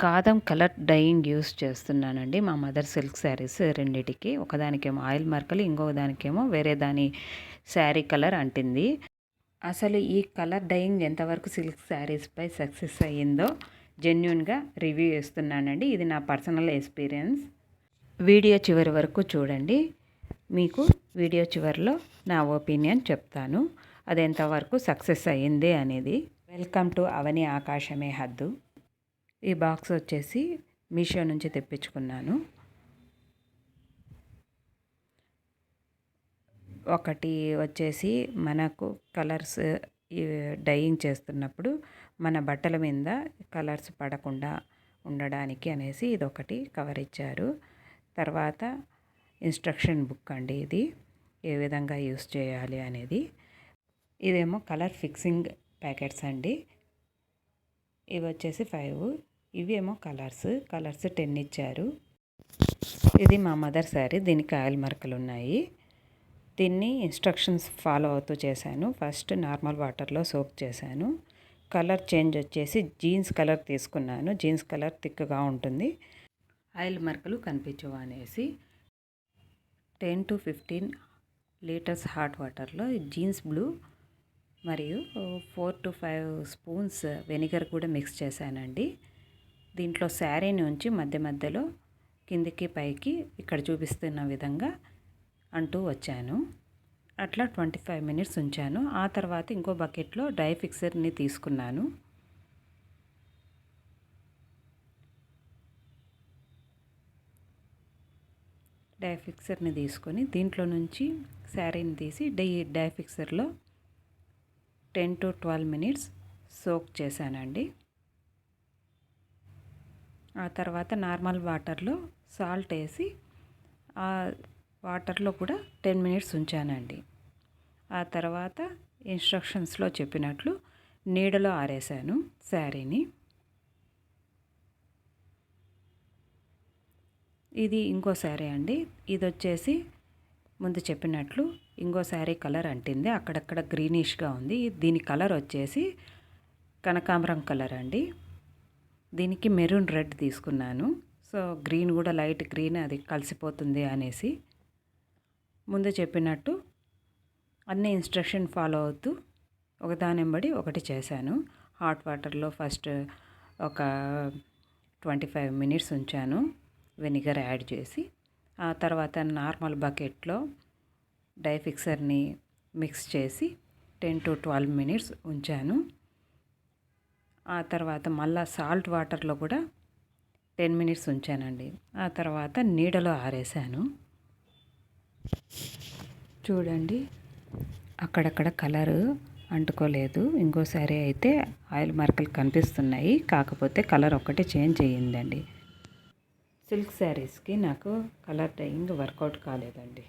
కాదం colour dyeing use చేస్తున్నానండి మా mother silk saris రెండిటికి. ఒకదానికేమో ఆయిల్ మార్కలు, ఇంకొక దానికేమో వేరే దాని శారీ కలర్ అంటింది. అసలు ఈ కలర్ డైయింగ్ ఎంతవరకు సిల్క్ శారీస్పై సక్సెస్ అయ్యిందో జెన్యూన్గా రివ్యూ ఇస్తున్నానండి. ఇది నా పర్సనల్ ఎక్స్పీరియన్స్. వీడియో చివరి వరకు చూడండి. మీకు వీడియో చివరిలో నా ఒపీనియన్ చెప్తాను, అది ఎంతవరకు సక్సెస్ అయ్యింది అనేది. వెల్కమ్ టు అవని ఆకాశమే హద్దు. ఈ బాక్స్ వచ్చేసి మీషో నుంచి తెప్పించుకున్నాను. ఒకటి వచ్చేసి మనకు కలర్స్ డైయింగ్ చేస్తున్నప్పుడు మన బట్టల మీద కలర్స్ పడకుండా ఉండడానికి అనేసి ఇదొకటి కవర్ ఇచ్చారు. తర్వాత ఇన్స్ట్రక్షన్ బుక్ అండి, ఇది ఏ విధంగా యూస్ చేయాలి అనేది. ఇదేమో కలర్ ఫిక్సింగ్ ప్యాకెట్స్ అండి. ఇవి వచ్చేసి 5, ఇవేమో కలర్స్ 10 ఇచ్చారు. ఇది మా మదర్ శారీ, దీనికి ఆయిల్ మరకలు ఉన్నాయి. దీన్ని ఇన్స్ట్రక్షన్స్ ఫాలో అవుతూ చేశాను. ఫస్ట్ నార్మల్ వాటర్లో సోక్ చేశాను. కలర్ చేంజ్ వచ్చేసి జీన్స్ కలర్ తీసుకున్నాను. జీన్స్ కలర్ థిక్గా ఉంటుంది, ఆయిల్ మరకలు కనిపించవు అనేసి 10 to 15 లీటర్స్ హాట్ వాటర్లో జీన్స్ బ్లూ మరియు 4 to 5 స్పూన్స్ వెనిగర్ కూడా మిక్స్ చేశానండి. దీంట్లో శారీని ఉంచి మధ్య మధ్యలో కిందికి పైకి ఇక్కడ చూపిస్తున్న విధంగా అంటూ వచ్చాను. అట్లా 25 minutes ఉంచాను. ఆ తర్వాత ఇంకో బకెట్లో డ్రై ఫిక్సర్ని తీసుకున్నాను. డ్రై ఫిక్సర్ని తీసుకొని దీంట్లో నుంచి శారీని తీసి డ్రై ఫిక్సర్లో 10 to 12 minutes సోక్ చేశానండి. ఆ తర్వాత నార్మల్ వాటర్లో సాల్ట్ వేసి ఆ వాటర్లో కూడా 10 minutes ఉంచానండి. ఆ తర్వాత ఇన్స్ట్రక్షన్స్లో చెప్పినట్లు నీడలో ఆరేసాను శారీని. ఇది ఇంకో శారీ అండి. ఇది వచ్చేసి ముందు చెప్పినట్లు ఇంకో శారీ కలర్ అంటింది, అక్కడక్కడ గ్రీనిష్గా ఉంది. దీని కలర్ వచ్చేసి కనకాంబరం కలర్ అండి. దీనికి మెరూన్ రెడ్ తీసుకున్నాను. సో గ్రీన్ కూడా లైట్ గ్రీన్ అది కలిసిపోతుంది అనేసి ముందు చెప్పినట్టు అన్ని ఇన్స్ట్రక్షన్ ఫాలో అవుతూ ఒకదానెంబడి ఒకటి చేశాను. హాట్ వాటర్లో ఫస్ట్ ఒక 25 minutes ఉంచాను వెనిగర్ యాడ్ చేసి. ఆ తర్వాత నార్మల్ బకెట్లో డై ఫిక్సర్ని మిక్స్ చేసి 10 to 12 minutes ఉంచాను. ఆ తర్వాత మళ్ళా సాల్ట్ వాటర్లో కూడా 10 minutes ఉంచానండి. ఆ తర్వాత నీడలో ఆరేసాను. చూడండి, అక్కడక్కడ కలరు అంటుకోలేదు. ఇంకోసారి అయితే ఆయిల్ మార్కలు కనిపిస్తున్నాయి, కాకపోతే కలర్ ఒక్కటే చేంజ్ అయ్యిందండి. సిల్క్ శారీస్కి నాకు కలర్ డైయింగ్ వర్కౌట్ కాలేదండి.